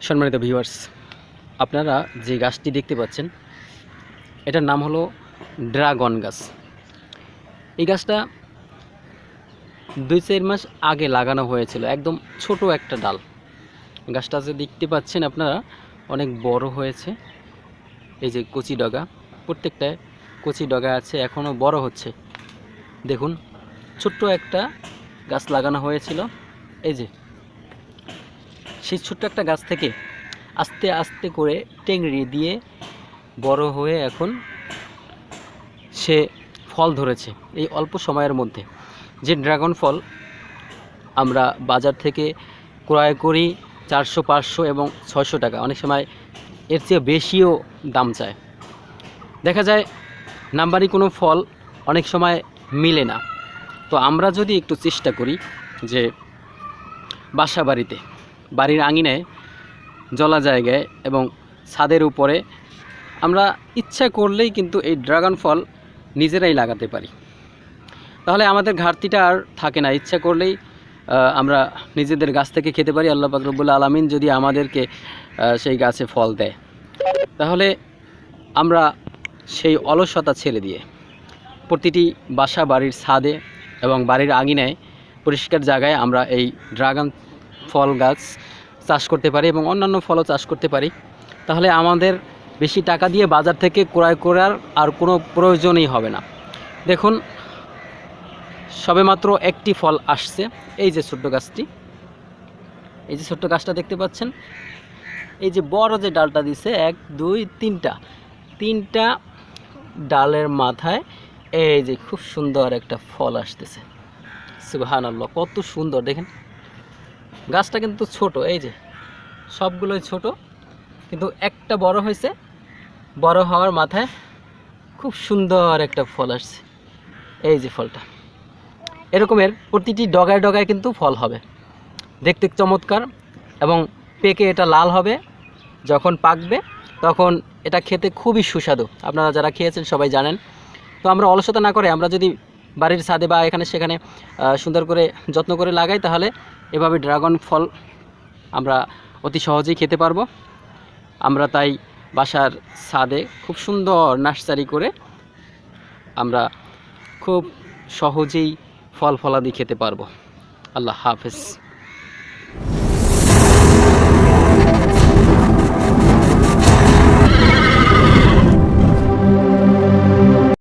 সম্মানিত ভিউয়ার্স, আপনারা যে গাছটি দেখতে পাচ্ছেন এটার নাম হলো ড্রাগন গাছ। এই গাছটা 2-4 মাস আগে লাগানো হয়েছিল, একদম ছোট একটা ডাল। গাছটা যে দেখতে পাচ্ছেন আপনারা অনেক বড় হয়েছে। এই যে কচি ডগা, প্রত্যেকটা কচি ডগা আছে, এখনও বড় হচ্ছে। দেখুন, ছোট্ট একটা গাছ লাগানো হয়েছিল। এই যে সেই ছোট্ট একটা গাছ থেকে আস্তে আস্তে করে টেংরি দিয়ে বড় হয়ে এখন সে ফল ধরেছে এই অল্প সময়ের মধ্যে। যে ড্রাগন ফল আমরা বাজার থেকে ক্রয় করি 400-500 এবং 600 টাকা, অনেক সময় এর চেয়ে বেশিও দাম চায়। দেখা যায় নাম্বারি কোনো ফল অনেক সময় মিলে না। তো আমরা যদি একটু চেষ্টা করি যে বাসা বাড়িতে, বাড়ির আঙিনায়, জলা জায়গায় এবং ছাদের উপরে আমরা ইচ্ছা করলেই কিন্তু এই ড্রাগন ফল নিজেরাই লাগাতে পারি, তাহলে আমাদের ঘাটতিটা আর থাকে না। ইচ্ছা করলেই আমরা নিজেদের গাছ থেকে খেতে পারি। আল্লাহ পাক রব্বুল আলামিন যদি আমাদেরকে সেই গাছে ফল দেয়, তাহলে আমরা সেই অলসতা ছেড়ে দিয়ে প্রতিটি বাসা বাড়ির ছাদে এবং বাড়ির আঙিনায় পরিষ্কার জায়গায় আমরা এই ড্রাগন ফল গাছ চাষ করতে পারি এবং অন্যান্য ফলও চাষ করতে পারি। তাহলে আমাদের বেশি টাকা দিয়ে বাজার থেকে ক্রয় করার আর কোনো প্রয়োজনই হবে না। দেখুন, সবেমাত্র একটি ফল আসছে। এই যে ছোট্ট গাছটি, এই যে ছোট্ট গাছটা দেখতে পাচ্ছেন, এই যে বড় যে ডালটা দিছে 1, 2, 3টা ডালের মাথায় এই যে খুব সুন্দর একটা ফল আসতেছে। সুবহানাল্লাহ, কত সুন্দর দেখেন। গাছটা কিন্তু ছোট, এই যে সবগুলোই ছোট, কিন্তু একটা বড় হয়েছে। বড় হওয়ার মাথায় খুব সুন্দর একটা ফল আসছে। এই যে ফলটা, এরকমের প্রতিটি ডগায় ডগায় কিন্তু ফল হবে, দেখতে চমৎকার, এবং পেকে এটা লাল হবে। যখন পাকবে তখন এটা খেতে খুবই সুস্বাদু। আপনারা যারা খেয়েছেন সবাই জানেন। তো আমরা অলসতা না করে আমরা যদি বাড়ির ছাদে বা এখানে সেখানে সুন্দর করে যত্ন করে লাগাই, তাহলে এভাবে ড্রাগন ফল আমরা অতি সহজেই খেতে পারবো। আমরা তাই বাসার ছাদে খুব সুন্দর নার্সারি করে আমরা খুব সহজেই ফল ফলাদি খেতে পারবো। আল্লাহ হাফেজ।